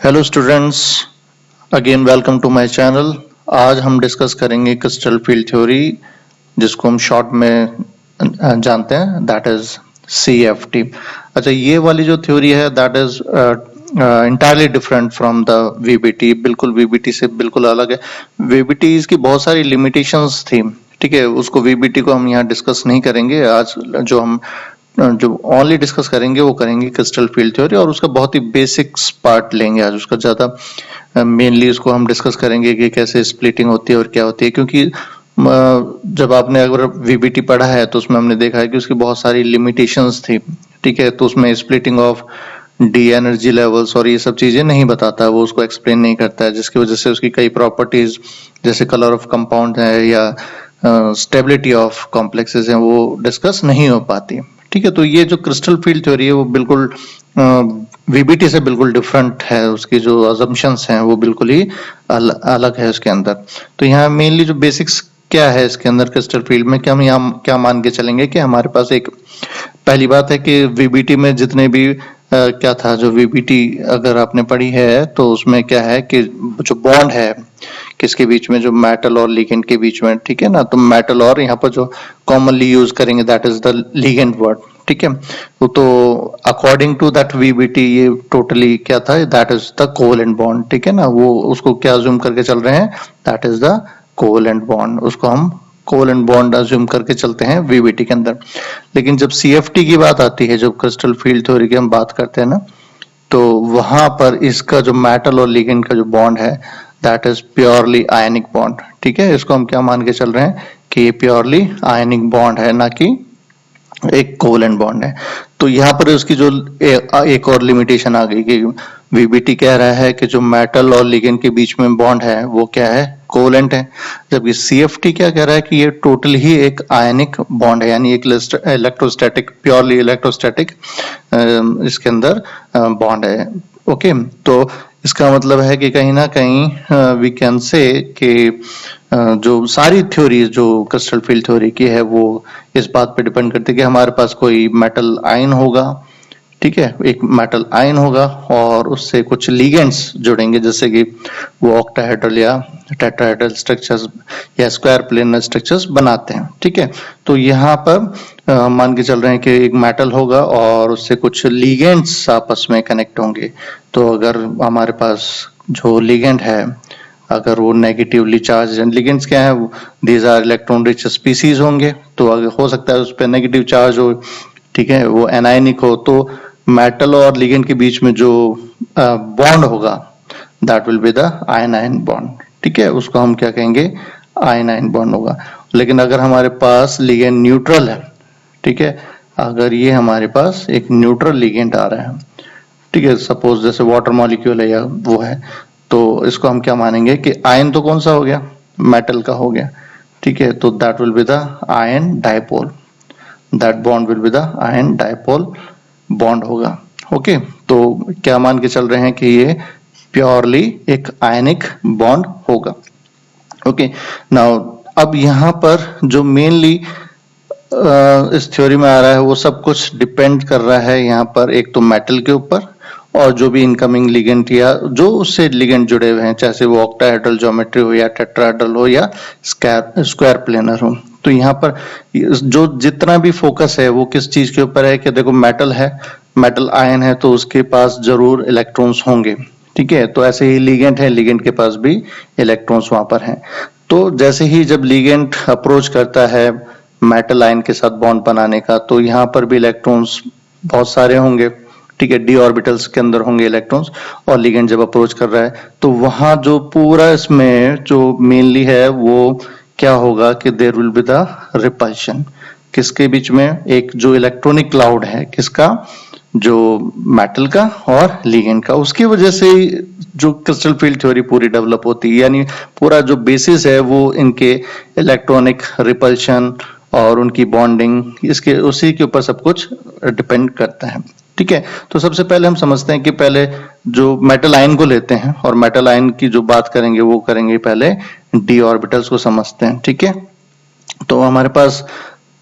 Hello students, again welcome to my channel. आज हम discuss करेंगे क्रिस्टल फील्ड थ्योरी, जिसको हम शॉर्ट में जानते हैं, दैट इज CFT। अच्छा, ये वाली जो थ्योरी है that is entirely different from the VBT। बिल्कुल VBT से बिल्कुल अलग है। VBT इसकी बहुत सारी लिमिटेशंस थी, ठीक है। उसको VBT को हम यहाँ डिस्कस नहीं करेंगे। आज जो ओनली डिस्कस करेंगे वो करेंगे क्रिस्टल फील्ड थ्योरी, और उसका बहुत ही बेसिक्स पार्ट लेंगे आज। उसका ज्यादा मेनली उसको हम डिस्कस करेंगे कि कैसे स्प्लिटिंग होती है और क्या होती है, क्योंकि जब आपने अगर VBT पढ़ा है तो उसमें हमने देखा है कि उसकी बहुत सारी लिमिटेशंस थी, ठीक है। तो उसमें splitting of D energy levels और ये सब चीजें नहीं बताता है, वो उसको एक्सप्लेन नहीं करता है, जिसकी वजह से उसकी कई प्रॉपर्टीज जैसे कलर ऑफ कंपाउंड है या स्टेबिलिटी ऑफ कॉम्प्लेक्सेस हैं वो डिस्कस नहीं हो पाती, ठीक है। तो ये जो क्रिस्टल फील्ड थ्योरी है वो बिल्कुल VBT से बिल्कुल डिफरेंट है। उसकी जो अजम्पशंस हैं वो बिल्कुल ही अलग है उसके अंदर। तो यहाँ मेनली जो बेसिक्स क्या है इसके अंदर क्रिस्टल फील्ड में, क्या हम यहाँ क्या मान के चलेंगे कि हमारे पास एक पहली बात है कि VBT में जितने भी क्या था, जो VBT अगर आपने पढ़ी है तो उसमें क्या है कि जो बॉन्ड है किसके बीच में, जो मेटल और लिगेंड के बीच में, ठीक है ना। तो मेटल और यहाँ पर जो कॉमनली यूज करेंगे that is the ligand word, ठीक है। तो अकॉर्डिंग टू दैट VBT ये टोटली क्या था, that is the covalent bond, ठीक है ना। वो उसको क्या अज्यूम करके चल रहे हैं, that is the covalent bond. उसको हम कोवेलेंट बॉन्ड अज्यूम करके चलते हैं VBT के अंदर। लेकिन जब CFT की बात आती है, जब क्रिस्टल फील्ड थ्योरी की हम बात करते हैं ना, तो वहां पर इसका जो मेटल और लिगेंड का जो बॉन्ड है that is purely ionic bond, ठीक है। इसको हम क्या मान के चल रहे हैं कि ये प्योरली आयनिक बॉन्ड है, ना कि एक कोवेलेंट बॉन्ड है। तो यहाँ पर उसकी जो एक और लिमिटेशन आ गई कि VBT कह रहा है कि जो मेटल और लिगेंड के बीच में बॉन्ड है वो क्या है, कोवेलेंट है, जबकि CFT क्या कह रहा है कि ये टोटल ही एक आयनिक बॉन्ड है, यानी एक इलेक्ट्रोस्टैटिक, प्योरली इलेक्ट्रोस्टैटिक इसके अंदर बॉन्ड है। ओके, तो इसका मतलब है कि कहीं ना कहीं वी कैन से कि जो सारी थ्योरी जो क्रिस्टल फील्ड थ्योरी की है वो इस बात पे डिपेंड करती है कि हमारे पास कोई मेटल आयन होगा, ठीक है। एक मेटल आयन होगा और उससे कुछ लिगेंड्स जुड़ेंगे, जैसे कि वो ऑक्टाहेड्रल या टेट्राहेड्रल स्ट्रक्चर्स या स्क्वायर प्लेनर स्ट्रक्चर्स बनाते हैं, ठीक है। तो यहाँ पर मान के चल रहे हैं कि एक मेटल होगा और उससे कुछ लिगेंड्स आपस में कनेक्ट होंगे। तो अगर हमारे पास जो लिगेंड है अगर वो नेगेटिवली चार्ज, लिगेंड्स क्या है, these are electron rich species होंगे, तो अगर हो सकता है उस पर नेगेटिव चार्ज हो, ठीक है, वो एनायनिक हो, तो मेटल और लिगेंड के बीच में जो बॉन्ड होगा that will be the ion ion bond, ठीक है। उसको हम क्या कहेंगे, आयन आयन बॉन्ड होगा। लेकिन अगर हमारे पास लिगेंड न्यूट्रल है, ठीक है, अगर ये हमारे पास एक न्यूट्रल लिगेंड आ रहा है, ठीक है, सपोज जैसे वाटर मॉलिक्यूल है या वो है, तो इसको हम क्या मानेंगे कि आयन तो कौन सा हो गया, मेटल का हो गया, ठीक है। तो that will be the ion dipole, that bond will be the ion dipole bond होगा। ओके, तो क्या मान के चल रहे हैं कि ये प्योरली एक आयनिक बॉन्ड होगा। ओके, नाउ अब यहाँ पर जो मेनली इस थ्योरी में आ रहा है वो सब कुछ डिपेंड कर रहा है यहाँ पर एक तो मेटल के ऊपर, और जो भी इनकमिंग लिगेंड या जो उससे लिगेंड जुड़े हुए हैं, चाहे वो ऑक्टाहेड्रल ज्योमेट्री हो या टेट्राहेड्रल हो या स्क्वायर प्लेनर हो। तो यहाँ पर जो जितना भी फोकस है वो किस चीज के ऊपर है कि देखो मेटल है, मेटल आयन है, तो उसके पास जरूर इलेक्ट्रॉन्स होंगे, ठीक है। तो ऐसे ही लिगेंड है, लिगेंड के पास भी इलेक्ट्रॉन्स वहां पर हैं। तो जैसे ही जब लिगेंड अप्रोच करता है मेटल आयन के साथ बॉन्ड बनाने का, तो यहाँ पर भी इलेक्ट्रॉन्स बहुत सारे होंगे, ठीक है, डी ऑर्बिटल्स के अंदर होंगे इलेक्ट्रॉन्स। और लिगेंड जब अप्रोच कर रहा है तो वहां जो पूरा इसमें जो मेनली है वो क्या होगा कि there will be the repulsion, किसके बीच में, एक जो इलेक्ट्रॉनिक क्लाउड है, किसका, जो मेटल का और लिगेंड का। उसकी वजह से जो क्रिस्टल फील्ड थ्योरी पूरी डेवलप होती है, यानी पूरा जो बेसिस है वो इनके इलेक्ट्रॉनिक रिपल्शन और उनकी बॉन्डिंग, इसके उसी के ऊपर सब कुछ डिपेंड करता है, ठीक है। तो सबसे पहले हम समझते हैं कि पहले जो मेटल आयन को लेते हैं, और मेटल आयन की जो बात करेंगे वो करेंगे पहले डी ऑर्बिटल्स को समझते हैं, ठीक है। तो हमारे पास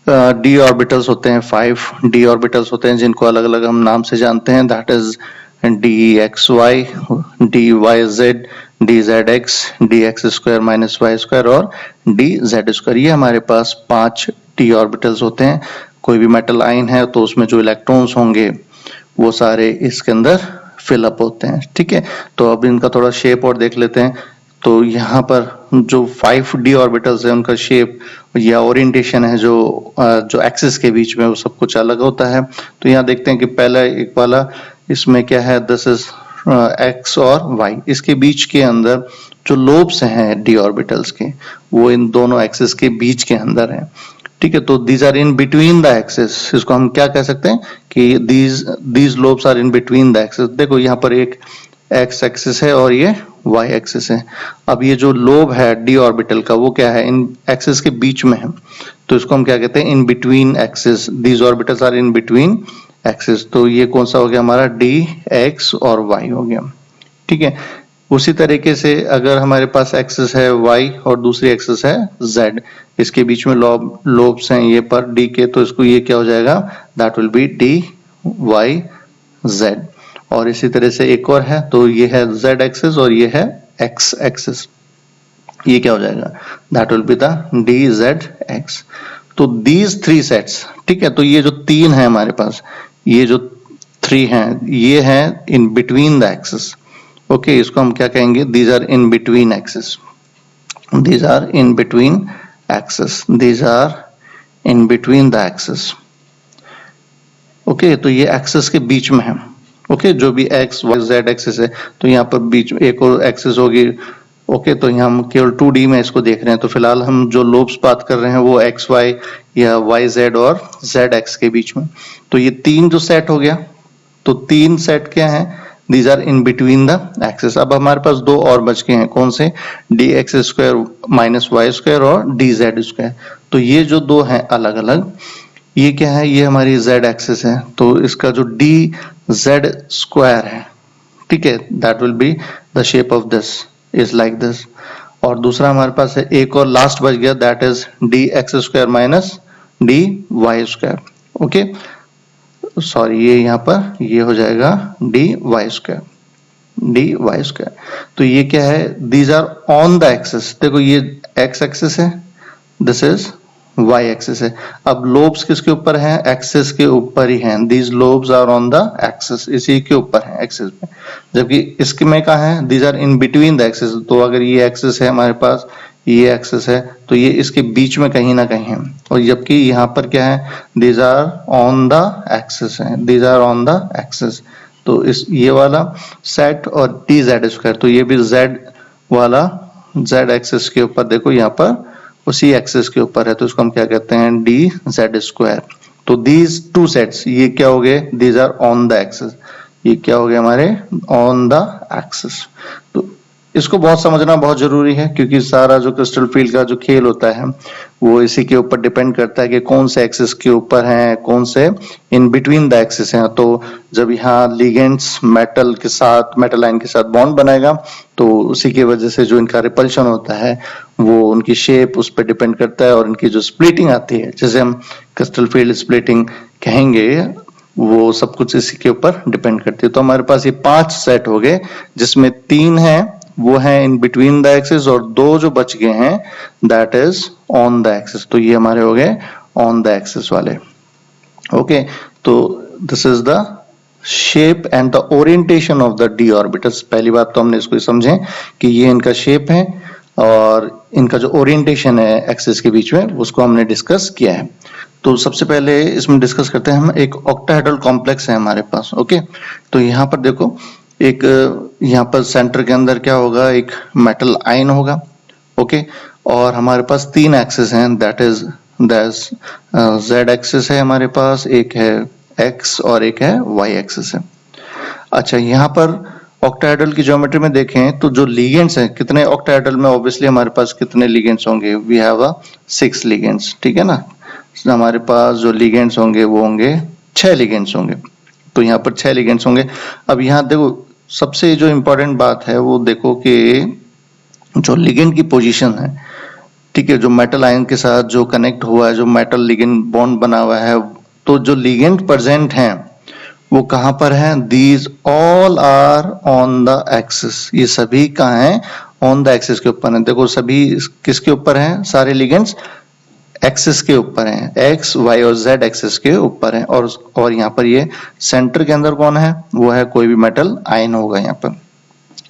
डी ऑर्बिटल्स होते हैं, 5 डी ऑर्बिटल्स होते हैं जिनको अलग अलग हम नाम से जानते हैं, that is dxy, dyz, dzx, dx square minus y square और dz स्क्वायर। ये हमारे पास 5 d ऑर्बिटल्स होते हैं। कोई भी मेटल आयन है तो उसमें जो इलेक्ट्रॉन्स होंगे वो सारे इसके अंदर फिलअप होते हैं, ठीक है। तो अब इनका थोड़ा शेप और देख लेते हैं। तो यहाँ पर जो 5d ऑर्बिटल्स है उनका शेप या ओरिएंटेशन है जो एक्सिस के बीच में, वो सब कुछ अलग होता है। तो यहाँ देखते हैं कि पहला एक वाला इसमें क्या है, दिस इज x और y, इसके बीच के अंदर जो लोब्स हैं d ऑर्बिटल्स के वो इन दोनों एक्सिस के बीच के अंदर है, ठीक है। तो these are in between the axis, इसको हम क्या कह सकते हैं कि these lobes are in between the axis. देखो यहाँ पर एक x एक्सिस है और ये y एक्सिस है। अब ये जो लोब है d ऑर्बिटल का वो क्या है, इन एक्सिस के बीच में है, तो इसको हम क्या कहते हैं, in between axis. These orbitals are in between axis. तो ये कौन सा हो गया हमारा, d, x और y हो गया, ठीक है। उसी तरीके से अगर हमारे पास एक्सिस है y और दूसरी एक्सिस है z, इसके बीच में लोब्स हैं ये पर d के, तो इसको ये क्या हो जाएगा, that will B d y z। और इसी तरह से एक और है, तो ये है z एक्सिस और ये है x एक्सिस, ये क्या हो जाएगा, that will be the dzx। तो दीज 3 सेट्स, ठीक है। तो ये जो 3 है हमारे पास, ये जो 3 हैं ये है in between the axis, okay. इसको हम क्या कहेंगे, these are in between axis, these are in between axis, these are in between the axis, okay. तो ये एक्सिस के बीच में है, ओके। जो भी x y z एक्सिस है, तो यहाँ पर बीच में एक और एक्सिस होगी, ओके। तो यहाँ हम केवल 2D में इसको देख रहे हैं। तो फिलहाल हम जो लोब्स बात कर रहे हैं वो x y या y z और z x के बीच में। तो ये 3 जो सेट हो गया, तो 3 सेट क्या है, these are in between the axis. अब हमारे पास 2 और बच गए हैं, कौन से, dx square minus y square और dz स्क्वायर। तो ये जो 2 हैं अलग अलग, ये क्या है, ये हमारी z एक्सिस है, तो इसका जो dz स्क्वायर है, ठीक है, that will be the shape of this is like this. और दूसरा हमारे पास है एक और लास्ट बच गया, that is dx square minus dy square, okay. Sorry, ये यहाँ पर ये हो जाएगा dy स्क्वायर, dy स्क्वायर। तो ये क्या है, these are on the axis. देखो ये x एक्सिस है, दिस इज y एक्सिस है। अब लोब्स किसके ऊपर हैं, एक्सिस के ऊपर ही हैं, these lobes are on the axis, इसी के ऊपर हैं एक्सिस पे। जबकि इसके में कहा है, these are in between the axis. तो अगर ये एक्सिस है हमारे पास, ये एक्सिस है, तो ये इसके बीच में कहीं ना कहीं है। और जबकि यहाँ पर क्या है, these are on the axis है, these are on the axis. तो इस ये वाला सेट और dz स्क्वायर, तो ये भी z वाला z एक्सिस के ऊपर, देखो यहाँ पर उसी एक्सिस के ऊपर है, तो इसको हम क्या कहते हैं, dz स्क्वायर। तो दीज 2 सेट्स, ये क्या हो गए, these are on the axis, ये क्या हो गए हमारे ऑन द एक्सिस। तो इसको बहुत समझना बहुत जरूरी है, क्योंकि सारा जो क्रिस्टल फील्ड का जो खेल होता है वो इसी के ऊपर डिपेंड करता है कि कौन से एक्सिस के ऊपर हैं, कौन से इन बिटवीन द एक्सिस हैं। तो जब यहाँ लिगेंड्स मेटल के साथ, मेटल आयन के साथ बॉन्ड बनाएगा, तो उसी की वजह से जो इनका रिपल्शन होता है वो उनकी शेप उस पर डिपेंड करता है, और इनकी जो स्प्लिटिंग आती है, जैसे हम क्रिस्टल फील्ड स्प्लिटिंग कहेंगे, वो सब कुछ इसी के ऊपर डिपेंड करती है। तो हमारे पास ये 5 सेट हो गए, जिसमें 3 हैं वो है इन बिटवीन द एक्सिस, और 2 जो बच गए हैं that is on the axis. तो ये हमारे हो गए ऑन द एक्सिस वाले, ओके। तो this is the shape and the orientation of the d orbitals. पहली बात तो हमने इसको समझे कि ये इनका शेप है और इनका जो ओरिएंटेशन है एक्सिस के बीच में, उसको हमने डिस्कस किया है। तो सबसे पहले इसमें डिस्कस करते हैं हम, एक ऑक्टाहेड्रल कॉम्प्लेक्स है हमारे पास, ओके। तो यहाँ पर देखो, एक यहाँ पर सेंटर के अंदर क्या होगा, एक मेटल आयन होगा, ओके। और हमारे पास 3 एक्सिस हैं, दैट इज z एक्सिस है हमारे पास, एक है x और एक है y एक्सिस है। अच्छा, यहाँ पर ऑक्टाहेड्रल की ज्योमेट्री में देखें तो जो लिगेंड्स हैं, कितने ऑक्टाहेड्रल में ऑब्वियसली हमारे पास कितने लिगेंड्स होंगे, वी हैव 6 लिगेंड्स, ठीक है ना। हमारे पास जो लिगेंड्स होंगे वो होंगे 6 लिगेंड्स होंगे, तो यहाँ पर 6 लिगेंड्स होंगे। अब यहाँ देखो, सबसे जो इम्पोर्टेंट बात है वो देखो कि जो लिगेंड की पोजीशन है, ठीक है, जो मेटल आयन के साथ जो कनेक्ट हुआ है, जो मेटल लिगेंड बॉन्ड बना हुआ है, तो जो लिगेंड प्रेजेंट हैं वो कहाँ पर है? These all are on the axis. ये सभी कहाँ हैं? On the axis के ऊपर हैं। देखो सभी किसके ऊपर हैं? सारे लिगेंड्स एक्सिस के ऊपर हैं, एक्स वाई और जेड एक्सिस के ऊपर हैं। और यहाँ पर ये सेंटर के अंदर कौन है? वो है कोई भी मेटल आयन होगा यहाँ पर।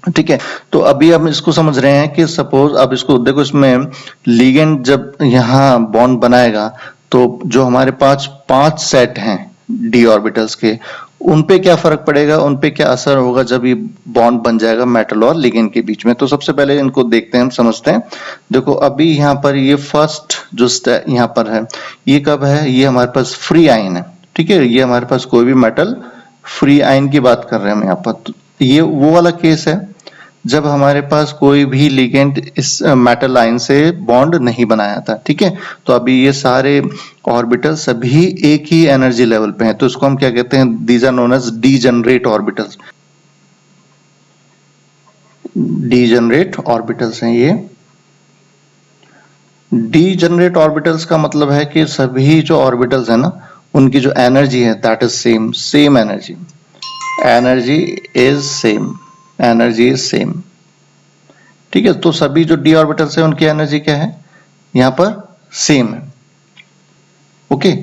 ठीक है, तो अभी हम इसको समझ रहे हैं कि सपोज अब इसको देखो, इसमें लिगेंड जब यहाँ बॉन्ड बनाएगा तो जो हमारे पास 5 सेट हैं डी ऑर्बिटल्स के, उन पे क्या फर्क पड़ेगा, उन पे क्या असर होगा जब ये बॉन्ड बन जाएगा मेटल और लिगेंड के बीच में। तो सबसे पहले इनको देखते हैं, हम समझते हैं। देखो अभी यहाँ पर ये फर्स्ट जो यहाँ पर है, ये कब है? ये हमारे पास फ्री आयन है। ठीक है, ये हमारे पास कोई भी मेटल फ्री आयन की बात कर रहे हैं हम यहाँ पर। तो ये वो वाला केस है जब हमारे पास कोई भी लिगेंड इस मेटल आयन से बॉन्ड नहीं बनाया था। ठीक है, तो अभी ये सारे ऑर्बिटल सभी एक ही एनर्जी लेवल पे हैं, तो इसको हम क्या कहते हैं? These are known as degenerate orbitals. Degenerate orbitals हैं ये। डीजनरेट ऑर्बिटल्स का मतलब है कि सभी जो ऑर्बिटल्स है ना, उनकी जो एनर्जी है that is same energy. Energy is same, energy is same. ठीक है, तो सभी जो डी ऑर्बिटल्स है उनकी एनर्जी क्या है? यहाँ पर सेम है। ओके,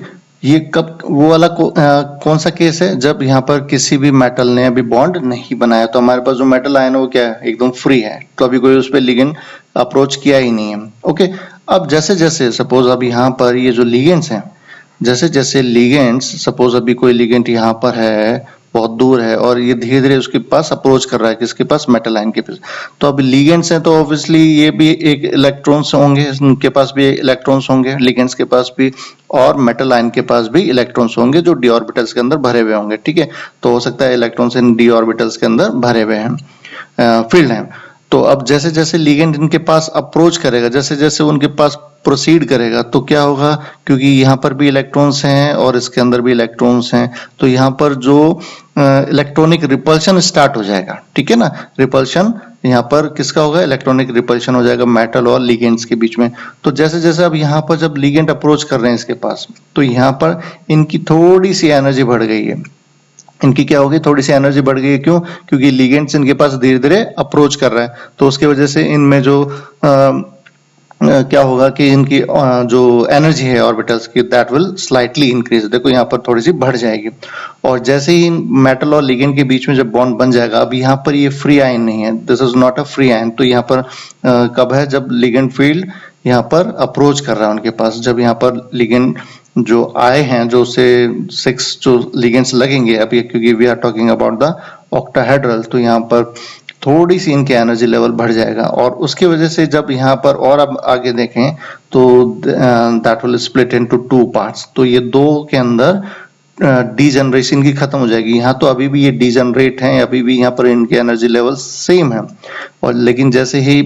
ये कब वो वाला कौन सा केस है? जब यहाँ पर किसी भी मेटल ने अभी बॉन्ड नहीं बनाया, तो हमारे पास जो मेटल आयन है वो क्या है? एकदम फ्री है, तो अभी कोई उस पर लिगेंड अप्रोच किया ही नहीं है। ओके, अब जैसे जैसे सपोज अब यहाँ पर ये जो लिगेंड्स हैं, जैसे जैसे लिगेंड्स, सपोज अभी कोई लिगेंड यहाँ पर है, बहुत दूर है, और ये धीरे धीरे उसके पास अप्रोच कर रहा है, किसके पास? मेटल आयन के पास। तो अब लिगेंड्स हैं तो ऑब्वियसली ये भी एक इलेक्ट्रॉन्स होंगे, उनके पास भी इलेक्ट्रॉन्स होंगे, लिगेंड्स के पास भी, और मेटल आयन के पास भी इलेक्ट्रॉन्स होंगे जो डी ऑर्बिटल्स के अंदर भरे हुए होंगे। ठीक है, तो हो सकता है इलेक्ट्रॉन्स इन डी ऑर्बिटल्स के अंदर भरे हुए हैं, फील्ड हैं। तो अब जैसे जैसे लिगेंड इनके पास अप्रोच करेगा, जैसे जैसे उनके पास प्रोसीड करेगा, तो क्या होगा? क्योंकि यहाँ पर भी इलेक्ट्रॉन्स हैं और इसके अंदर भी इलेक्ट्रॉन्स हैं, तो यहाँ पर जो इलेक्ट्रॉनिक रिपल्शन स्टार्ट हो जाएगा। ठीक है ना, रिपल्शन यहाँ पर किसका होगा? इलेक्ट्रॉनिक रिपल्शन हो जाएगा मेटल और लिगेंड्स के बीच में। तो जैसे जैसे अब यहाँ पर जब लिगेंड अप्रोच कर रहे हैं इसके पास, तो यहाँ पर इनकी थोड़ी सी एनर्जी बढ़ गई है। इनकी क्या होगी? थोड़ी सी एनर्जी बढ़ गई है। क्यों? क्योंकि लिगेंड्स इनके पास धीरे धीरे अप्रोच कर रहा है, तो उसकी वजह से इनमें जो क्या होगा कि इनकी जो एनर्जी है ऑर्बिटल्स की, दैट विल स्लाइटली इंक्रीज। देखो यहाँ पर थोड़ी सी बढ़ जाएगी। और जैसे ही मेटल और लिगेंड के बीच में जब बॉन्ड बन जाएगा, अब यहाँ पर ये फ्री आयन नहीं है, this is not a free ion, तो यहाँ पर कब है? जब लिगेंड फील्ड यहाँ पर अप्रोच कर रहा है उनके पास, जब यहाँ पर लिगेंड जो आए हैं, जो से 6 जो लिगेंड्स लगेंगे अभी, क्योंकि we are talking about the octahedral, तो यहाँ पर थोड़ी सी इनकी एनर्जी लेवल बढ़ जाएगा। और उसकी वजह से जब यहाँ पर और अब आगे देखें तो that will split into 2 parts. तो ये दो के अंदर डीजनरेशन की खत्म हो जाएगी। यहाँ तो अभी भी ये डीजनरेट हैं, अभी भी यहाँ पर इनकी एनर्जी लेवल सेम है, और लेकिन जैसे ही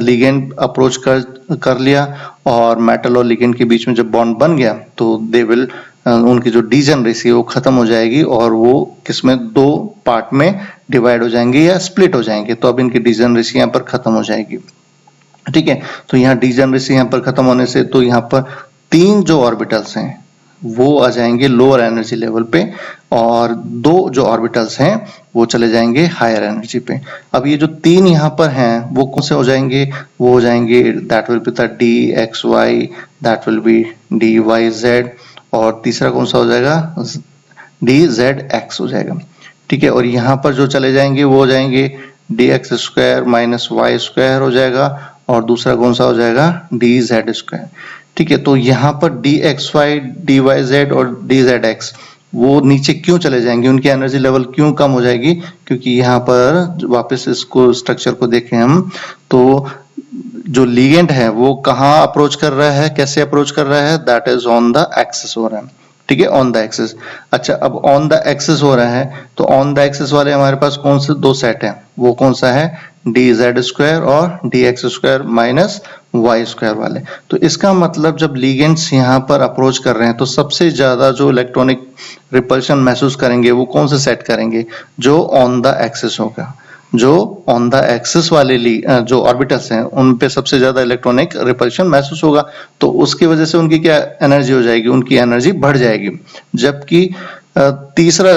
लिगेंड अप्रोच कर लिया और मेटल और लिगेंड के बीच में जब बॉन्ड बन गया, तो दे विल उनकी जो डीजनरेसी है वो खत्म हो जाएगी, और वो किसमें? 2 पार्ट में डिवाइड हो जाएंगे या स्प्लिट हो जाएंगे। तो अब इनकी डीजनरेसी यहाँ पर खत्म हो जाएगी। ठीक है, तो यहाँ डीजनरेसी यहाँ पर खत्म होने से तो यहाँ पर 3 जो ऑर्बिटल्स हैं वो आ जाएंगे लोअर एनर्जी लेवल पे, और 2 जो ऑर्बिटल्स हैं वो चले जाएंगे हायर एनर्जी पे। अब ये जो 3 यहाँ पर हैं वो कौन से हो जाएंगे? वो हो जाएंगे that will be the d x y, that will be d y z, और तीसरा कौन सा हो जाएगा? डी जेड एक्स हो जाएगा। ठीक है, और यहाँ पर जो चले जाएंगे वो हो जाएंगे d x square minus y square हो जाएगा, और दूसरा कौन सा हो जाएगा? D z square. ठीक है, तो यहाँ पर d x y, d y z और डी जेड एक्स वो नीचे क्यों चले जाएंगे? उनकी एनर्जी लेवल क्यों कम हो जाएगी? क्योंकि यहाँ पर वापस इसको स्ट्रक्चर को देखें हम, तो जो लिगेंड है वो कहाँ अप्रोच कर रहा है, कैसे अप्रोच कर रहा है? That is on the axis हो रहा है। ठीक है, ऑन द एक्सिस। अच्छा, अब ऑन द एक्सिस हो रहा है, तो ऑन द एक्सिस वाले हमारे पास कौन से 2 सेट हैं? वो कौन सा है? डी जेड स्क्वायर और d x square minus y square वाले। तो इसका मतलब जब लिगेंड्स यहाँ पर अप्रोच कर रहे हैं, तो सबसे ज्यादा जो इलेक्ट्रॉनिक रिपल्शन महसूस करेंगे वो कौन से सेट करेंगे? जो ऑन द एक्सिस होगा। जो ऑन द एक्सिस वाले जो ऑर्बिटल्स हैं उन पे सबसे ज्यादा इलेक्ट्रॉनिक रिपल्शन महसूस होगा, तो उसकी वजह से उनकी क्या एनर्जी हो जाएगी? उनकी एनर्जी बढ़ जाएगी। जबकि तीसरा,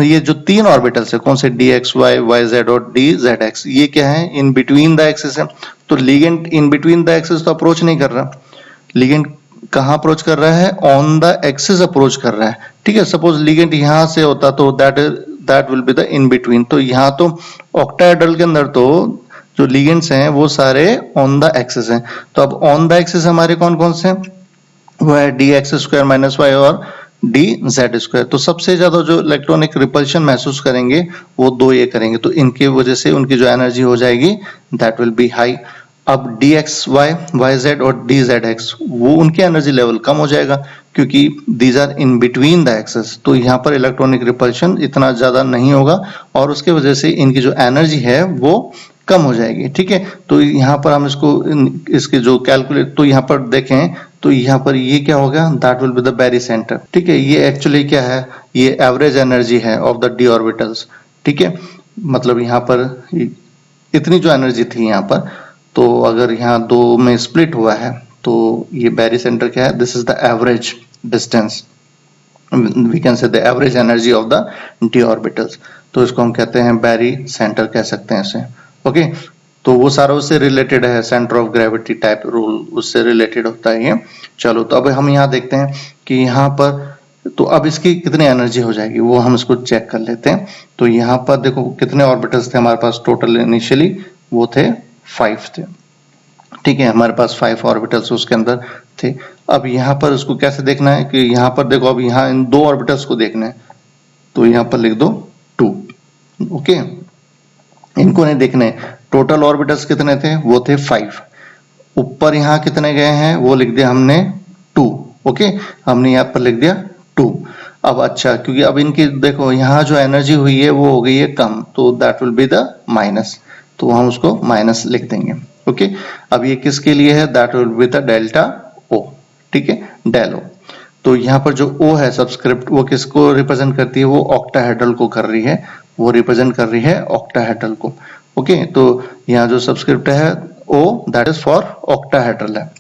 ये जो तीन ऑर्बिटल्स है कौन से, d x y, y z और डी जेड एक्स, ये क्या है, इन बिटवीन द एक्सिस है। तो ligand in between the axis तो अप्रोच नहीं कर रहा, लिगेंड कहाँ अप्रोच कर रहा है, ऑन द एक्सिस अप्रोच कर रहा है। ठीक है, सपोज लिगेंड यहाँ से होता तो that will be the in between. तो यहाँ तो ऑक्टाहेड्रल के अंदर तो जो लिगेंड्स हैं वो सारे ऑन द एक्सिस हैं। तो अब ऑन द एक्सिस हमारे कौन कौन से हैं, वो है d x square minus y और डी जेड स्क्वायर। तो सबसे ज्यादा जो इलेक्ट्रॉनिक रिपल्शन महसूस करेंगे वो दो ये करेंगे, तो इनकी वजह से उनकी जो एनर्जी हो जाएगी दैट विल बी हाई। अब d x y, y z और डी जेड एक्स, वो उनकी एनर्जी लेवल कम हो जाएगा क्योंकि these are in between the axes. तो यहाँ पर इलेक्ट्रॉनिक रिपल्शन इतना ज्यादा नहीं होगा और उसके वजह से इनकी जो एनर्जी है वो कम हो जाएगी। ठीक है, तो यहाँ पर हम इसके जो कैलकुलेट, तो यहाँ पर देखें तो यहाँ पर ये क्या होगा, that will be the barycentre. ठीक है, ये एक्चुअली क्या है, ये एवरेज एनर्जी है ऑफ द डी ऑर्बिटल्स। ठीक है, मतलब यहाँ पर इतनी जो एनर्जी थी यहाँ पर, तो अगर यहाँ दो में स्प्लिट हुआ है तो ये बैरी सेंटर क्या है, this is the average distance, we can say the average energy of the d orbitals. तो इसको हम कहते हैं बैरी सेंटर कह सकते हैं इसे। ओके, तो वो सारा उससे रिलेटेड है, centre of gravity type rule उससे रिलेटेड होता है ये। चलो, तो अब हम यहाँ देखते हैं कि यहाँ पर तो अब इसकी कितनी एनर्जी हो जाएगी वो हम इसको चेक कर लेते हैं। तो यहाँ पर देखो कितने ऑर्बिटल्स थे हमारे पास टोटल इनिशियली, वो थे 5 थे। ठीक है, हमारे पास 5 ऑर्बिटल्स उसके अंदर थे। अब यहाँ पर उसको कैसे देखना है कि यहाँ पर देखो, अब यहाँ इन दो ऑर्बिटल्स को देखना है, तो यहाँ पर लिख दो 2। ओके, इनको नहीं देखने, टोटल ऑर्बिटल्स कितने थे, वो थे 5। ऊपर यहाँ कितने गए हैं वो लिख दिया हमने 2। ओके, हमने यहाँ पर लिख दिया 2। अब अच्छा, क्योंकि अब इनकी देखो यहाँ जो एनर्जी हुई है वो हो गई है कम, तो that will be the minus, तो हम उसको माइनस लिख देंगे। ओके, अब ये किसके लिए है, that will be the delta O. ठीक है, डेल ओ। तो यहाँ पर जो ओ है सब्सक्रिप्ट, वो किसको रिप्रेजेंट करती है, वो ऑक्टाहेड्रल को कर रही है, वो रिप्रेजेंट कर रही है ऑक्टाहेड्रल को। ओके, तो यहाँ जो सब्सक्रिप्ट है ओ, दैट इज फॉर ऑक्टाहेड्रल है।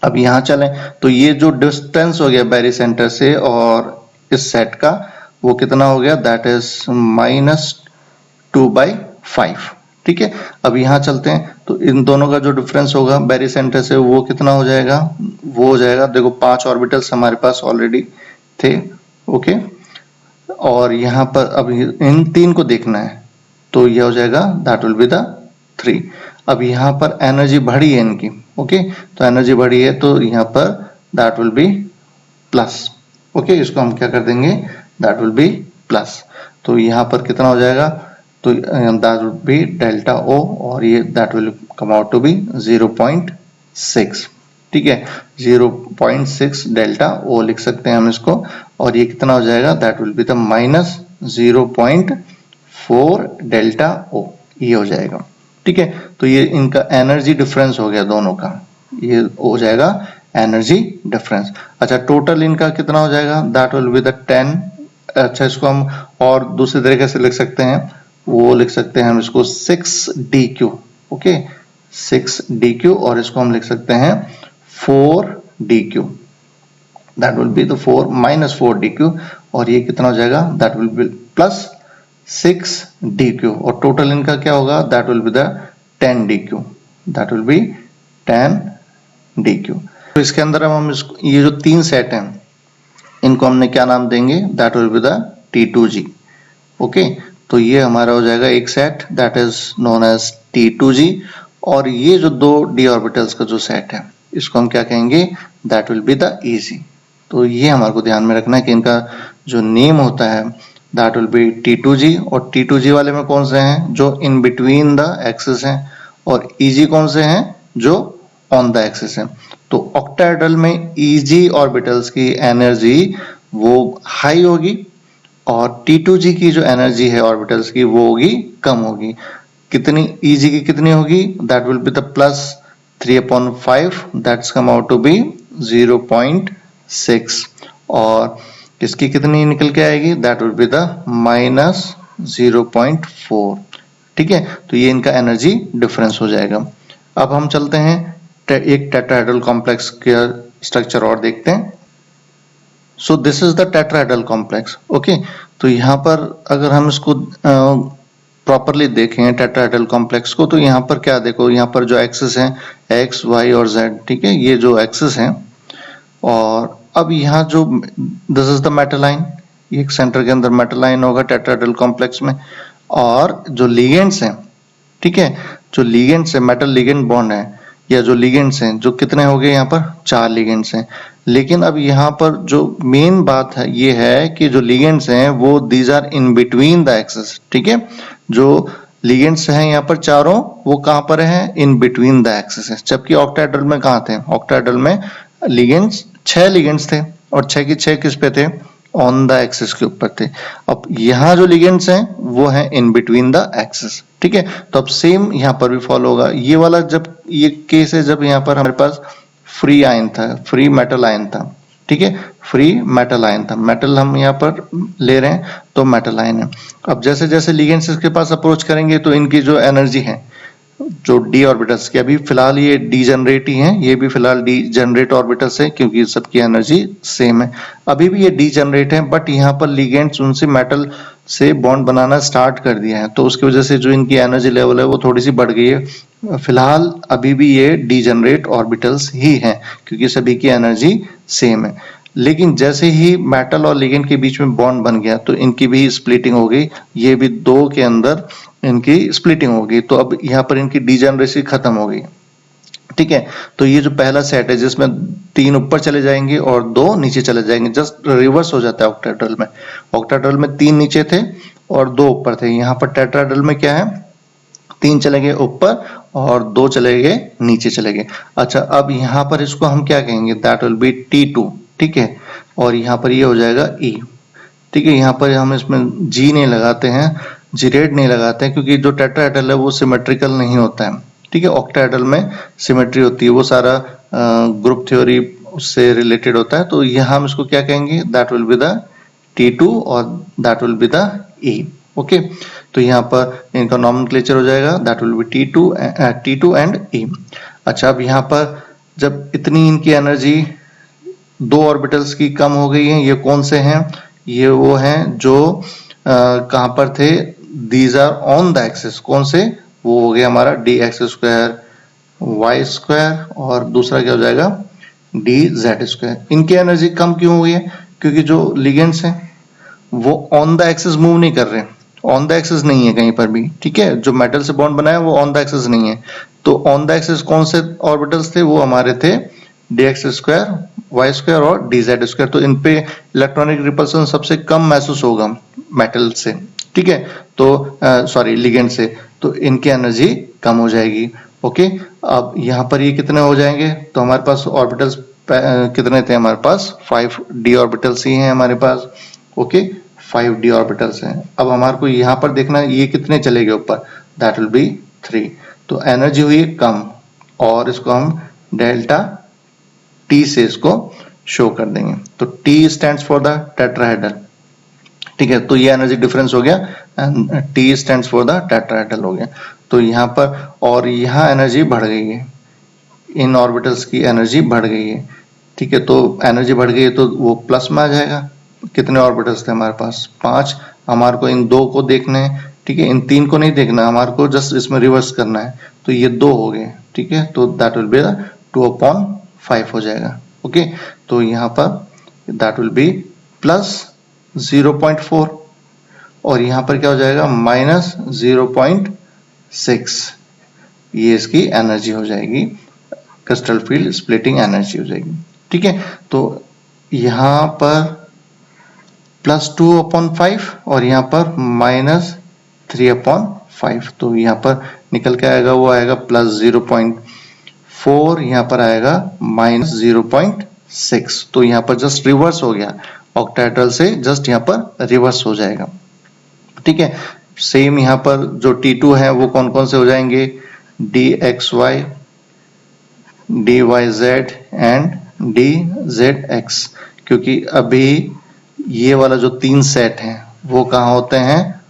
अब यहाँ चलें तो ये जो डिस्टेंस हो गया बैरी सेंटर से और इस सेट का, वो कितना हो गया, दैट इज -2/5। ठीक है, अब यहाँ चलते हैं तो इन दोनों का जो डिफरेंस होगा बैरी सेंटर से वो कितना हो जाएगा, वो हो जाएगा, देखो 5 ऑर्बिटल्स हमारे पास ऑलरेडी थे। ओके, और यहाँ पर अब इन 3 को देखना है, तो यह हो जाएगा दैट विल बी द 3। अब यहाँ पर एनर्जी बढ़ी है इनकी। ओके, तो एनर्जी बढ़ी है तो यहाँ पर that will B plus. Okay, इसको हम क्या कर देंगे, दैट विल बी प्लस। तो यहाँ पर कितना हो जाएगा, तो that will be delta o, और ये that will come out to be 0.6। ठीक है, 0.6 डेल्टा ओ लिख सकते हैं हम इसको, और ये कितना हो जाएगा, that will be the -0.4 delta O, ये हो जाएगा। ठीक है, तो ये इनका एनर्जी डिफरेंस हो गया दोनों का, ये हो जाएगा एनर्जी डिफरेंस। अच्छा, टोटल इनका कितना हो जाएगा, दैट विल बी द 10। अच्छा, इसको हम और दूसरे तरीके से लिख सकते हैं, वो लिख सकते हैं हम इसको 6dq। ओके, 6dq, और इसको हम लिख सकते हैं 4dq, that will be the 4 -4dq, और ये कितना हो जाएगा, that will B plus 6dq, और टोटल इनका क्या होगा, that will be the 10dq, that will B 10dq। तो इसके अंदर हम इसको, ये जो 3 सेट हैं इनको हमने क्या नाम देंगे, that will be the T2g। Okay, तो ये हमारा हो जाएगा एक set, that is known as T2g, और ये जो दो d ऑर्बिटल्स का जो सेट है इसको हम क्या कहेंगे, that will be the EG। तो ये हमारे को ध्यान में रखना है कि इनका जो नेम होता है दैट विल बी T2g, और T2g वाले में कौन से हैं, जो इन बिटवीन द एक्सिस हैं, और EG कौन से हैं, जो ऑन द एक्सिस है। तो ऑक्टाहेड्रल में EG ऑर्बिटल्स की एनर्जी वो हाई होगी, और T2g की जो एनर्जी है ऑर्बिटल्स की वो होगी कम होगी। कितनी, EG की कितनी होगी, that will be the +3/5, that's come out to be 0.6, और इसकी कितनी निकल के आएगी, दैट विल बी द -0.4। ठीक है, तो ये इनका एनर्जी डिफरेंस हो जाएगा। अब हम चलते हैं एक टेट्राहेड्रल कॉम्प्लेक्स का स्ट्रक्चर और देखते हैं। So this is the tetrahedral complex. Okay, तो यहाँ पर अगर हम इसको प्रॉपरली देखें टेट्राहेड्रल कॉम्प्लेक्स को, तो यहाँ पर क्या देखो, यहाँ पर जो एक्सिस है एक्स वाई और जेड, ठीक है, ये जो एक्सिस है, और अब यहाँ जो this is the metal line, ये एक सेंटर के अंदर मेटल लाइन होगा टेट्राहेड्रल कॉम्प्लेक्स में, और जो लिगेंड्स हैं, ठीक है, जो लिगेंड्स है मेटल लिगेंड बॉन्ड है, या जो लिगेंड्स हैं, जो कितने हो गए यहाँ पर 4 लिगेंड्स हैं। लेकिन अब यहाँ पर जो मेन बात है ये है कि जो लिगेंड्स हैं वो these are in between the axis, ठीक है, जो लिगेंड्स हैं यहाँ पर चारों, वो कहाँ पर हैं, इन बिटवीन द एक्सिस है। जबकि ऑक्टाहेड्रल में कहाँ थे, ऑक्टाहेड्रल में लिगेंड्स 6 लिगेंड्स थे, और 6 की 6 किस पे थे, ऑन द एक्सिस के ऊपर थे। अब यहाँ जो लिगेंड्स हैं वो हैं इन बिटवीन द एक्सिस, ठीक है। तो अब सेम यहाँ पर भी फॉलो होगा। ये वाला जब ये केस है जब यहाँ पर हमारे पास फ्री आयन था, फ्री मेटल आयन था, ठीक है, फ्री मेटल आयन था, मेटल हम यहाँ पर ले रहे हैं तो मेटल आयन है। अब जैसे जैसे लिगेंड्स इसके पास अप्रोच करेंगे तो इनकी जो एनर्जी है, जो डी ऑर्बिटल्स की, अभी फिलहाल ये डीजनरेट ही हैं, ये भी फिलहाल डीजनरेट ऑर्बिटल्स हैं क्योंकि सबकी एनर्जी सेम है। अभी भी ये डीजनरेट हैं, बट यहाँ पर लिगेंड्स उनसे मेटल से बॉन्ड बनाना स्टार्ट कर दिया है, तो उसकी वजह से जो इनकी एनर्जी लेवल है वो थोड़ी सी बढ़ गई है। फिलहाल अभी भी ये डीजनरेट ऑर्बिटल्स ही हैं क्योंकि सभी की एनर्जी सेम है। लेकिन जैसे ही मेटल और लिगेंड के बीच में बॉन्ड बन गया तो इनकी भी स्प्लिटिंग हो गई, ये भी 2 के अंदर इनकी स्प्लिटिंग हो गई, तो अब यहाँ पर इनकी डीजनरेसी खत्म हो गई, ठीक है। तो ये जो पहला सेट है जिसमें 3 ऊपर चले जाएंगे और 2 नीचे चले जाएंगे, जस्ट रिवर्स हो जाता है ऑक्टाहेड्रल में। ऑक्टाहेड्रल में 3 नीचे थे और 2 ऊपर थे, यहाँ पर टेट्राहेड्रल में क्या है, 3 चले गए ऊपर और 2 चले गए नीचे चले गए। अच्छा, अब यहाँ पर इसको हम क्या कहेंगे, दैट विल बी T2, ठीक है, और यहाँ पर ये हो जाएगा E, ठीक है। यहाँ पर हम इसमें G नहीं लगाते हैं, जीरेड नहीं लगाते हैं क्योंकि जो टेट्राहेड्रल है वो सिमेट्रिकल नहीं होता है, ठीक है। ऑक्टाहेड्रल में सिमेट्री होती है, वो सारा ग्रुप थ्योरी उससे रिलेटेड होता है, तो यहाँ हम इसको क्या कहेंगे, that will be the T2 और that will be the E, okay. तो यहाँ पर इनका नॉमेनक्लेचर हो जाएगा, that will B T2 and E। अच्छा, अब यहाँ पर जब इतनी इनकी एनर्जी 2 ऑर्बिटल्स की कम हो गई है, ये कौन से हैं, ये वो हैं जो कहाँ पर थे, these are on the axis, कौन से, वो हो गया हमारा dx² y² और दूसरा क्या हो जाएगा dz²। इनकी एनर्जी कम क्यों हुई है, क्योंकि जो लिगेंड्स हैं वो ऑन द एक्सिस मूव नहीं कर रहे, ऑन द एक्सिस नहीं है कहीं पर भी, ठीक है। जो मेटल से बॉन्ड बनाया वो ऑन द एक्सिस नहीं है, तो ऑन द एक्सिस कौन से ऑर्बिटल्स थे, वो हमारे थे dx² y² और dz²। तो इन पे इलेक्ट्रॉनिक रिपल्सन सबसे कम महसूस होगा मेटल से, ठीक है, तो सॉरी लिगेंड से, तो इनकी एनर्जी कम हो जाएगी, ओके। अब यहाँ पर ये कितने हो जाएंगे, तो हमारे पास ऑर्बिटल्स कितने थे, हमारे पास 5d ऑर्बिटल्स ही हैं हमारे पास, ओके, 5d ऑर्बिटल्स हैं। अब हमारे को यहाँ पर देखना है ये कितने चले गए ऊपर, दैट विल बी 3, तो एनर्जी हुई कम, और इसको हम डेल्टा T से इसको शो कर देंगे। तो T stands for the tetrahedral, ठीक है, तो ये एनर्जी डिफरेंस हो गया and T stands for the tetrahedral हो गया। तो यहाँ पर और यहाँ एनर्जी बढ़ गई है, इन ऑर्बिटल्स की एनर्जी बढ़ गई है, ठीक है, तो एनर्जी बढ़ गई है तो वो प्लस में आ जाएगा। कितने ऑर्बिटल्स थे हमारे पास, 5, हमारे को इन 2 को देखना है, ठीक है, इन 3 को नहीं देखना, हमारे को जस्ट इसमें रिवर्स करना है, तो ये 2 हो गए, ठीक है, तो दैट विल बी 2/5 हो जाएगा, ओके। तो यहाँ पर दैट विल बी प्लस 0.4 और यहाँ पर क्या हो जाएगा माइनस 0.6, ये इसकी एनर्जी हो जाएगी, क्रिस्टल फील्ड स्प्लिटिंग एनर्जी हो जाएगी, ठीक है। तो यहाँ पर प्लस 2/5 और यहाँ पर माइनस 3/5, तो यहाँ पर निकल के आएगा, वो आएगा प्लस 0.4, यहाँ पर आएगा माइनस 0.6, तो यहाँ पर जस्ट रिवर्स हो गया, ऑक्टाहेड्रल से जस्ट यहाँ पर रिवर्स हो जाएगा, ठीक है। सेम यहाँ पर जो T2 है वो कौन कौन से हो जाएंगे, dxy, dyz एंड dzx, क्योंकि अभी ये वाला जो 3 सेट हैं वो कहाँ होते हैं,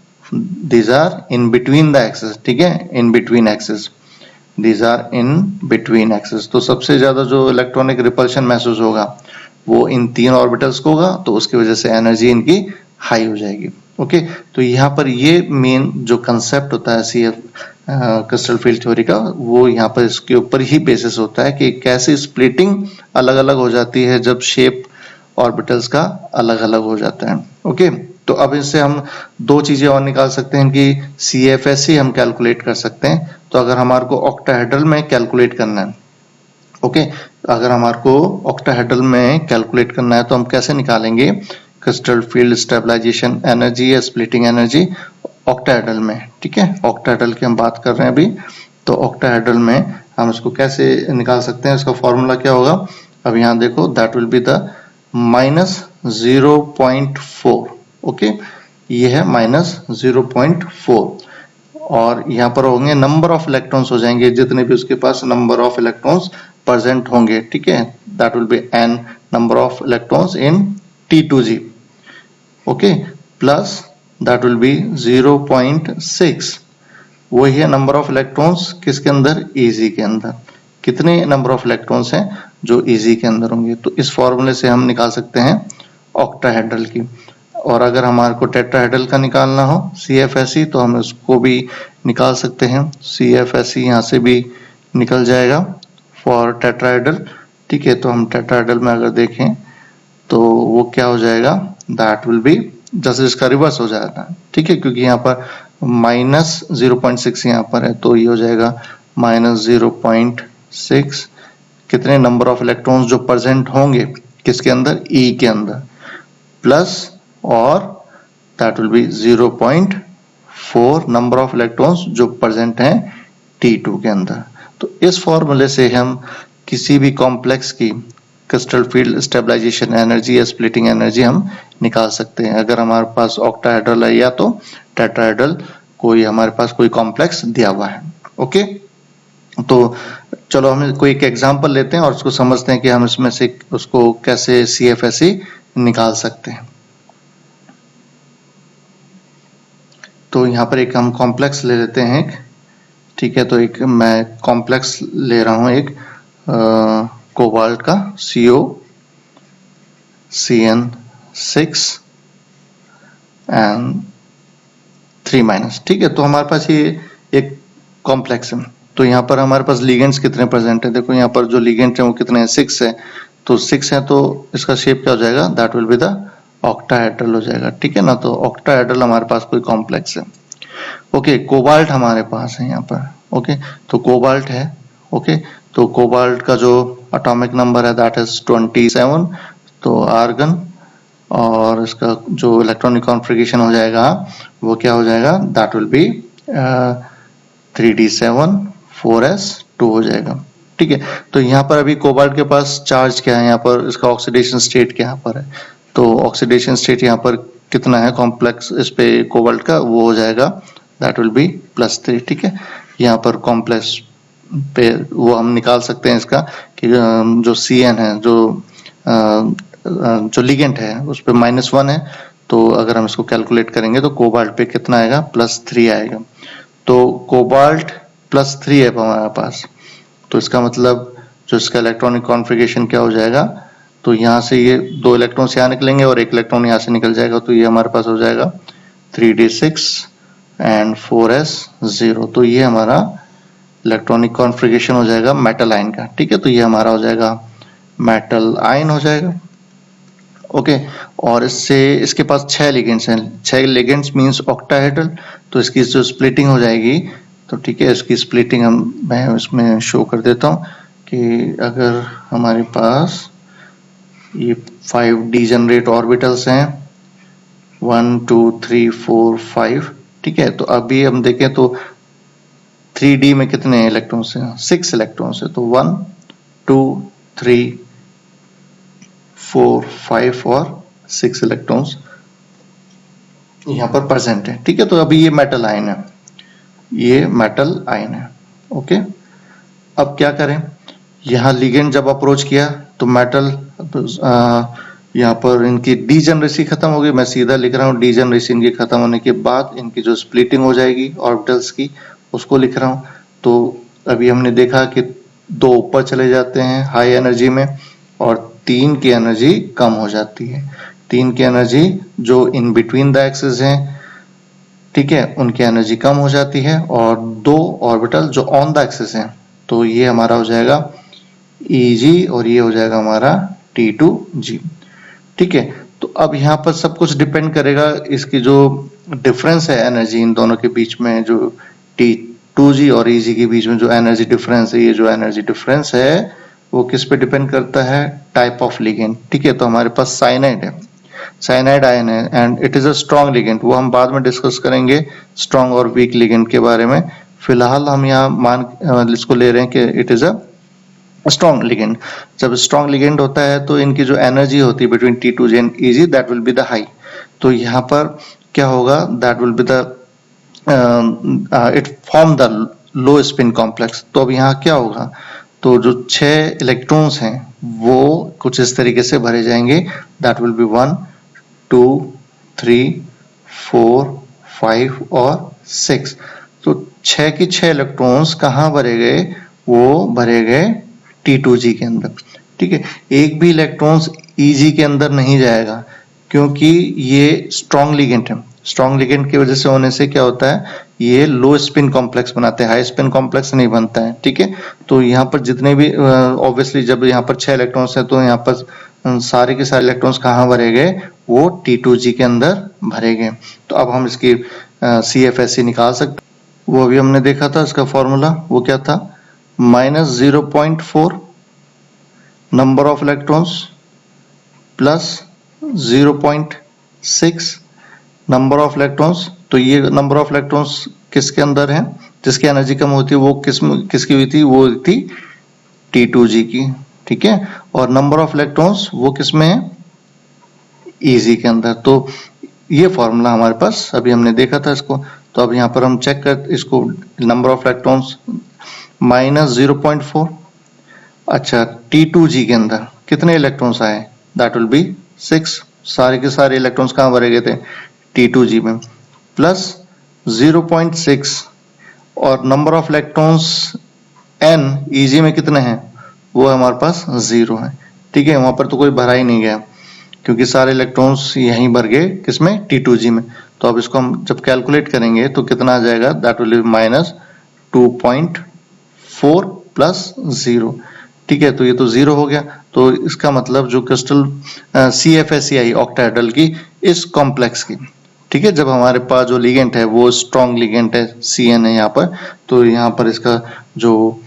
these are in between the axis, ठीक है, in between axis, these are in between axis। तो सबसे ज्यादा जो इलेक्ट्रॉनिक रिपल्शन महसूस होगा वो इन 3 ऑर्बिटल्स को होगा, तो उसकी वजह से एनर्जी इनकी हाई हो जाएगी। ओके, तो यहाँ पर ये मेन जो कंसेप्ट होता है CF क्रिस्टल फील्ड थ्योरी का, वो यहाँ पर इसके ऊपर ही बेसिस होता है कि कैसे स्प्लिटिंग अलग अलग हो जाती है जब शेप ऑर्बिटल्स का अलग अलग हो जाता है। ओके, तो अब इससे हम दो चीजें और निकाल सकते हैं कि CFSE हम कैलकुलेट कर सकते हैं। तो अगर हमारे को ऑक्टाहेड्रल में कैलकुलेट करना है, ओके, अगर हमारे को ऑक्टाहेड्रल में कैलकुलेट करना है तो हम कैसे निकालेंगे क्रिस्टल फील्ड स्टेबलाइजेशन एनर्जी या स्प्लिटिंग एनर्जी ऑक्टाहेड्रल में। ठीक है, ऑक्टाहेड्रल की हम बात कर रहे हैं अभी, तो ऑक्टाहेड्रल में हम इसको कैसे निकाल सकते हैं, इसका फॉर्मूला क्या होगा। अब यहाँ देखो, that will be the -0.4। Okay, ये है -0.4, और यहाँ पर होंगे नंबर ऑफ इलेक्ट्रॉन्स हो जाएंगे जितने भी उसके पास नंबर ऑफ इलेक्ट्रॉन्स प्रेजेंट होंगे। ठीक है, that will B n number of electrons in T2G। Okay, plus that will B 0.6, वही है नंबर ऑफ इलेक्ट्रॉन्स किसके अंदर, EG के अंदर। कितने नंबर ऑफ इलेक्ट्रॉन्स हैं जो EG के अंदर होंगे, तो इस फॉर्मूले से हम निकाल सकते हैं ऑक्टाहेड्रल की। और अगर हमारे को टेट्राहेड्रल का निकालना हो CFSE, तो हम उसको भी निकाल सकते हैं। CFSE यहाँ से भी निकल जाएगा फॉर टेट्राहेड्रल। ठीक है, तो हम टेट्राहेड्रल में अगर देखें तो वो क्या हो जाएगा, दैट विल बी जैसे इसका रिवर्स हो जाएगा। ठीक है, क्योंकि यहाँ पर -0.6 यहाँ पर है, तो ये हो जाएगा -0.6, कितने नंबर ऑफ इलेक्ट्रॉन्स जो प्रेजेंट होंगे किसके अंदर, E के अंदर, प्लस और that will B 0.4 number of electrons जो प्रेजेंट हैं T2 के अंदर। तो इस फॉर्मूले से हम किसी भी कॉम्प्लेक्स की क्रिस्टल फील्ड स्टेबलाइजेशन एनर्जी या स्प्लिटिंग एनर्जी हम निकाल सकते हैं, अगर हमारे पास ऑक्टाहेड्रल है या तो टेट्राहेड्रल, कोई हमारे पास कोई कॉम्प्लेक्स दिया हुआ है। ओके, तो चलो हम कोई एक एग्जांपल लेते हैं और उसको समझते हैं कि हम इसमें से उसको कैसे CFSE निकाल सकते हैं। तो यहाँ पर एक हम कॉम्प्लेक्स ले लेते हैं। ठीक है, तो एक मैं कॉम्प्लेक्स ले रहा हूँ एक कोबाल्ट का COCN6 एंड 3-। ठीक है, तो हमारे पास ये एक कॉम्प्लेक्स है। तो यहाँ पर हमारे पास लिगेंड्स कितने प्रेजेंट है, देखो यहाँ पर जो लिगेंड है वो कितने हैं, 6 है। तो 6 है, तो इसका शेप क्या हो जाएगा, that will be the octahedral हो जाएगा। ठीक है ना, तो ऑक्टाहेड्रल हमारे पास कोई कॉम्प्लेक्स है। ओके, कोबाल्ट हमारे पास है यहाँ पर। ओके, तो कोबाल्ट है। ओके, तो कोबाल्ट का जो एटॉमिक नंबर है दैट इज 27, तो आर्गन, और इसका जो इलेक्ट्रॉनिक कॉन्फ़िगरेशन हो जाएगा वो क्या हो जाएगा, that will B 3d7 4s2 हो जाएगा। ठीक है, तो यहाँ पर अभी कोबाल्ट के पास चार्ज क्या है, यहाँ पर इसका ऑक्सीडेशन स्टेट क्या यहाँ पर है, तो ऑक्सीडेशन स्टेट यहाँ पर कितना है कॉम्प्लेक्स इस पे कोबाल्ट का, वो हो जाएगा दैट विल बी +3। ठीक है, यहाँ पर कॉम्प्लेक्स पे वो हम निकाल सकते हैं इसका कि जो CN है, जो लिगेंड है उस पे -1 है, तो अगर हम इसको कैलकुलेट करेंगे तो कोबाल्ट पे कितना आएगा, +3 आएगा। तो कोबाल्ट +3 है हमारे पास, तो इसका मतलब जो इसका इलेक्ट्रॉनिक कॉन्फ़िगरेशन क्या हो जाएगा, तो यहाँ से ये 2 इलेक्ट्रॉन यहाँ निकलेंगे और 1 इलेक्ट्रॉन यहाँ से निकल जाएगा, तो ये हमारे पास हो जाएगा 3d6 एंड 4s0। तो ये हमारा इलेक्ट्रॉनिक कॉन्फ़िगरेशन हो जाएगा मेटल आयन का। ठीक है, तो ये हमारा हो जाएगा मेटल आयन हो जाएगा। ओके, और इसके पास 6 लिगेंड्स हैं, 6 लिगेंड्स मींस ऑक्टाहेड्रल, तो इसकी जो स्प्लिटिंग हो जाएगी, तो ठीक है, इसकी स्प्लिटिंग मैं इसमें शो कर देता हूँ कि अगर हमारे पास ये 5 डीजेनरेट ऑर्बिटल्स हैं 1 2 3 4 5। ठीक है, तो अभी हम देखें तो 3D में कितने इलेक्ट्रॉन्स हैं, 6 इलेक्ट्रॉन्स है, तो 1 2 3 4 5 और 6 इलेक्ट्रॉन्स यहाँ पर प्रेजेंट है। ठीक है, तो अभी ये मेटल आयन है, ये मेटल आयन है। ओके, अब क्या करें, यहाँ लिगेंड जब अप्रोच किया तो मेटल यहाँ पर इनकी डीजनरेसी खत्म हो गई, मैं सीधा लिख रहा हूँ डीजनरेसी इनकी खत्म होने के बाद इनकी जो स्प्लिटिंग हो जाएगी ऑर्बिटल्स की, उसको लिख रहा हूँ। तो अभी हमने देखा कि 2 ऊपर चले जाते हैं हाई एनर्जी में और 3 की एनर्जी कम हो जाती है। 3 की एनर्जी जो इन बिटवीन द एक्सिस हैं, ठीक है, उनकी एनर्जी कम हो जाती है, और 2 ऑर्बिटल जो ऑन द एक्सिस हैं, तो ये हमारा हो जाएगा Eg और ये हो जाएगा हमारा T2G। ठीक है, तो अब यहाँ पर सब कुछ डिपेंड करेगा इसकी जो डिफरेंस है एनर्जी इन दोनों के बीच में, जो T2G और Eg के बीच में जो एनर्जी डिफरेंस है, ये जो एनर्जी डिफरेंस है वो किस पे डिपेंड करता है? Type of ligand. ठीक है, तो हमारे पास साइनाइड है, साइनाइड आयन है, and it is a strong ligand. वो हम बाद में डिस्कस करेंगे स्ट्रॉन्ग और वीक लिगेंड के बारे में। फिलहाल हम यहाँ इसको ले रहे हैं कि it is a strong ligand. जब स्ट्रॉन्ग लिगेंड होता है तो इनकी जो एनर्जी होती है between T2G and Eg, that will be the high. तो यहाँ पर क्या होगा? That will be the it form the low spin complex. तो अब यहाँ क्या होगा? तो जो 6 इलेक्ट्रॉन्स हैं वो कुछ इस तरीके से भरे जाएंगे, दैट विल बी 1 2 3 4 5 और 6। तो 6 की 6 इलेक्ट्रॉन्स कहाँ भरे गए? वो भरे गए T2G के अंदर। ठीक है, एक भी इलेक्ट्रॉन्स Eg के अंदर नहीं जाएगा, क्योंकि ये स्ट्रॉन्ग लिगेंड है। स्ट्रॉन्ग लिगेंड की वजह से होने से क्या होता है? ये लो स्पिन कॉम्प्लेक्स बनाते हैं, हाई स्पिन कॉम्प्लेक्स नहीं बनता है। ठीक है, तो यहाँ पर जितने भी ऑब्वियसली जब यहाँ पर 6 इलेक्ट्रॉन्स है तो यहाँ पर सारे के सारे इलेक्ट्रॉन्स कहाँ भरे गए? वो T2G के अंदर भरे गए। तो अब हम इसकी CFSE निकाल सकते। वो अभी हमने देखा था, इसका फॉर्मूला वो क्या था? -0.4 number of electrons plus 0.6 number of electrons. तो ये नंबर ऑफ इलेक्ट्रॉन्स किसके अंदर है? जिसकी एनर्जी कम होती है वो किसकी हुई थी? वो थी T2G की। ठीक है, और नंबर ऑफ इलेक्ट्रॉन्स वो किसमें है? Eg के अंदर। तो ये फॉर्मूला हमारे पास अभी हमने देखा था इसको। तो अब यहाँ पर हम चेक कर इसको, नंबर ऑफ इलेक्ट्रॉन्स -0.4। अच्छा, T2G के अंदर कितने इलेक्ट्रॉन्स आए? That will B 6। सारे के सारे इलेक्ट्रॉन्स कहाँ भरे गए थे? T2G में, प्लस 0.6, और number of electrons n Eg में कितने हैं? वो हमारे पास 0 है। ठीक है, वहां पर तो कोई भरा ही नहीं गया, क्योंकि सारे इलेक्ट्रॉन्स यहीं भर गए, किसमें? T2G में। तो अब इसको हम जब कैलकुलेट करेंगे तो कितना आ जाएगा? That will B -2.4 plus 0। ठीक है, तो ये तो 0 हो गया। तो इसका मतलब जो क्रिस्टल CFSE आई ऑक्टाहेड्रल की इस कॉम्प्लेक्स की, ठीक है, जब हमारे पास जो लिगेंड है वो स्ट्रॉन्ग लिगेंड है, CN है यहाँ पर, तो यहाँ पर इसका जो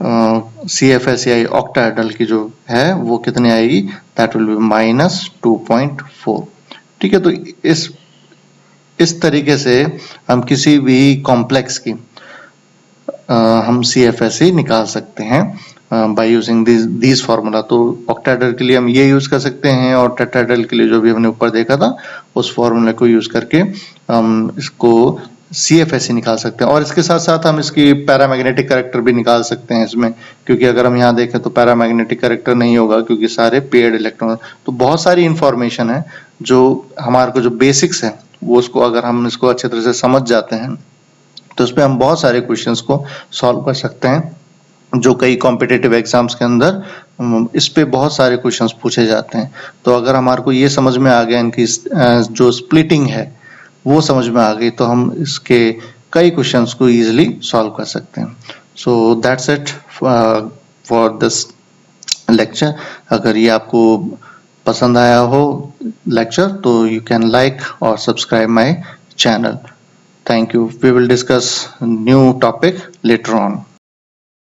CFSE आई ऑक्टाहेड्रल की जो है वो कितनी आएगी? That will B -2.4। ठीक है, तो इस तरीके से हम किसी भी कॉम्प्लेक्स की हम CFSE निकाल सकते हैं बाय यूजिंग दिस फार्मूला। तो ऑक्टाहेड्रल के लिए हम ये यूज कर सकते हैं, और टेट्राहेड्रल के लिए जो भी हमने ऊपर देखा था उस फार्मूले को यूज करके हम इसको CFSE निकाल सकते हैं। और इसके साथ साथ हम इसकी पैरामैग्नेटिक कैरेक्टर भी निकाल सकते हैं इसमें, क्योंकि अगर हम यहाँ देखें तो पैरामैग्नेटिक कैरेक्टर नहीं होगा, क्योंकि सारे पेयर्ड इलेक्ट्रॉन। तो बहुत सारी इंफॉर्मेशन है जो हमारे को जो बेसिक्स है वो उसको अगर हम इसको अच्छे तरह से समझ जाते हैं तो उसमें हम बहुत सारे क्वेश्चंस को सॉल्व कर सकते हैं, जो कई कॉम्पिटिटिव एग्जाम्स के अंदर इस पे बहुत सारे क्वेश्चंस पूछे जाते हैं। तो अगर हमारे को ये समझ में आ गया, इनकी जो स्प्लिटिंग है वो समझ में आ गई, तो हम इसके कई क्वेश्चंस को इजीली सॉल्व कर सकते हैं। So that's it for this lecture. अगर ये आपको पसंद आया हो लेक्चर तो यू कैन लाइक और subscribe my channel. Thank you. We will discuss new topic later on.